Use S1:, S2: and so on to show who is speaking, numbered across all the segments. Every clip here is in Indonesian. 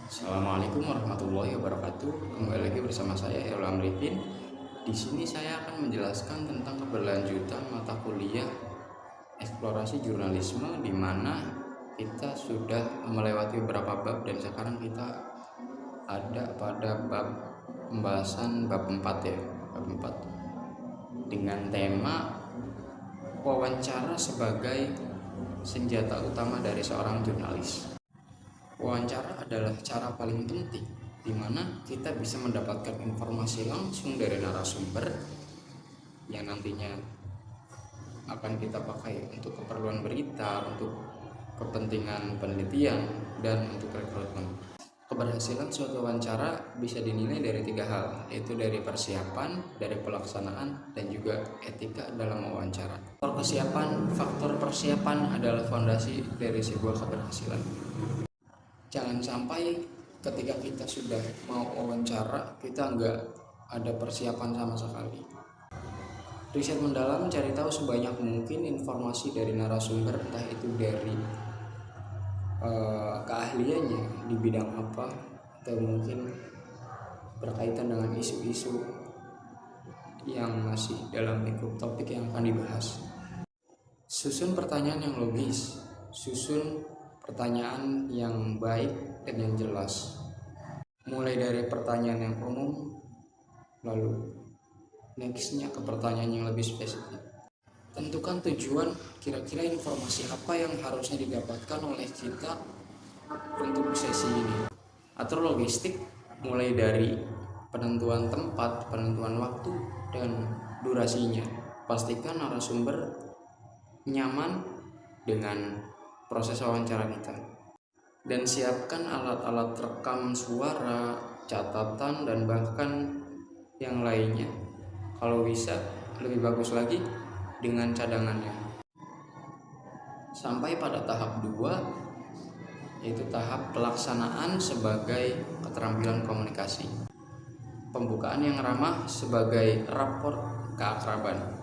S1: Assalamualaikum warahmatullahi wabarakatuh. Kembali lagi bersama saya Herul Amrifin. Di sini saya akan menjelaskan tentang keberlanjutan mata kuliah eksplorasi jurnalisme, di mana kita sudah melewati beberapa bab dan sekarang kita ada pada bab pembahasan bab 4 ya, bab 4 dengan tema wawancara sebagai senjata utama dari seorang jurnalis. Wawancara adalah cara paling penting di mana kita bisa mendapatkan informasi langsung dari narasumber yang nantinya akan kita pakai untuk keperluan berita, untuk kepentingan penelitian, dan untuk rekrutmen. Keberhasilan suatu wawancara bisa dinilai dari 3 hal, yaitu dari persiapan, dari pelaksanaan, dan juga etika dalam wawancara. Faktor persiapan adalah fondasi dari sebuah keberhasilan. Jangan sampai ketika kita sudah mau wawancara kita nggak ada persiapan sama sekali. Riset mendalam cari tahu sebanyak mungkin informasi dari narasumber, entah itu dari keahliannya di bidang apa, atau mungkin berkaitan dengan isu-isu yang masih dalam lingkup topik yang akan dibahas. Susun pertanyaan yang logis, susun pertanyaan yang baik dan yang jelas. Mulai dari pertanyaan yang umum, lalu nextnya ke pertanyaan yang lebih spesifik. Tentukan tujuan, kira-kira informasi apa yang harusnya didapatkan oleh kita untuk sesi ini. Atur logistik, mulai dari penentuan tempat, penentuan waktu, dan durasinya. Pastikan narasumber nyaman dengan proses wawancara kita. Dan siapkan alat-alat rekam suara, catatan, dan bahkan yang lainnya. Kalau bisa, lebih bagus lagi dengan cadangannya. Sampai pada tahap 2, yaitu tahap pelaksanaan sebagai keterampilan komunikasi. Pembukaan yang ramah sebagai rapor keakraban.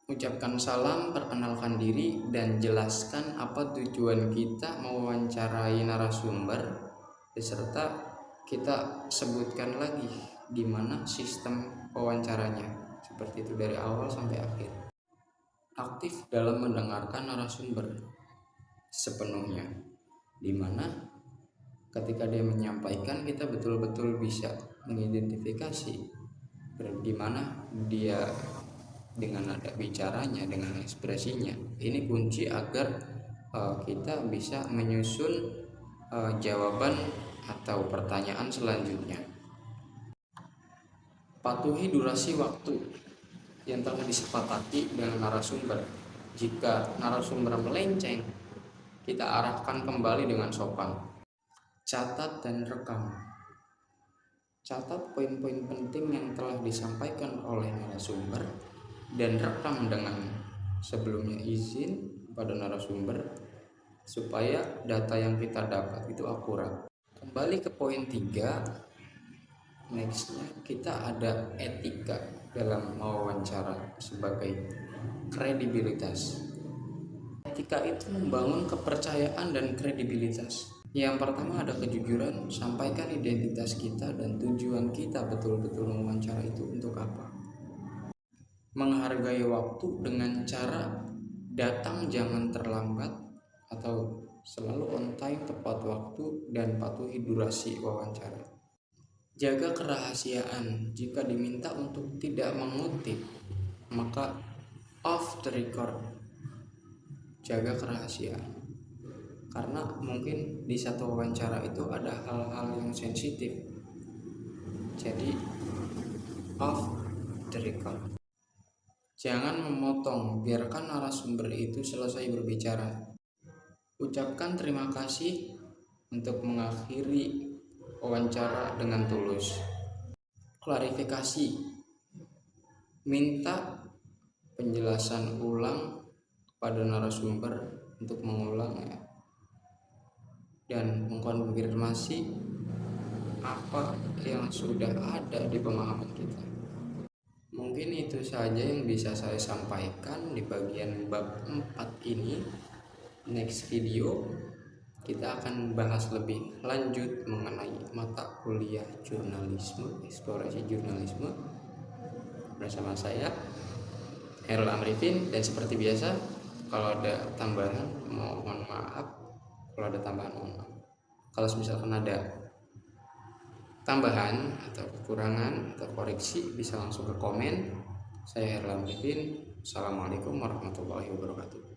S1: Ucapkan salam, perkenalkan diri, dan jelaskan apa tujuan kita mewawancarai narasumber, beserta kita sebutkan lagi gimana sistem wawancaranya, seperti itu dari awal sampai akhir. Aktif dalam mendengarkan narasumber sepenuhnya, dimana ketika dia menyampaikan kita betul-betul bisa mengidentifikasi bagaimana dia dengan nada bicaranya, dengan ekspresinya. Ini kunci agar kita bisa menyusun jawaban atau pertanyaan selanjutnya. Patuhi durasi waktu yang telah disepakati dengan narasumber. Jika narasumber melenceng, kita arahkan kembali dengan sopan. Catat dan rekam. Catat poin-poin penting yang telah disampaikan oleh narasumber dan rekam dengan sebelumnya izin pada narasumber supaya data yang kita dapat itu akurat. Kembali ke poin 3, nextnya kita ada etika dalam wawancara sebagai kredibilitas. Etika itu membangun kepercayaan dan kredibilitas. Yang pertama ada kejujuran, sampaikan identitas kita dan tujuan kita betul-betul mewawancara itu untuk apa. Menghargai waktu dengan cara datang jangan terlambat atau selalu on time tepat waktu, dan patuhi durasi wawancara. Jaga kerahasiaan, jika diminta untuk tidak mengutip maka off the record. Jaga kerahasiaan karena mungkin di satu wawancara itu ada hal-hal yang sensitif, jadi off the record. Jangan memotong, biarkan narasumber itu selesai berbicara. Ucapkan terima kasih untuk mengakhiri wawancara dengan tulus. Klarifikasi, minta penjelasan ulang pada narasumber untuk mengulang ya, dan mengkonfirmasi apa yang sudah ada di pemahaman kita. Mungkin itu saja yang bisa saya sampaikan di bagian bab 4 ini. Next video kita akan bahas lebih lanjut mengenai mata kuliah jurnalisme, eksplorasi jurnalisme bersama saya Herul Amrifin. Dan seperti biasa, kalau ada tambahan mohon maaf. Kalau misalkan ada tambahan atau kekurangan atau koreksi bisa langsung ke komen. Saya Herul Amrifin. Assalamualaikum warahmatullahi wabarakatuh.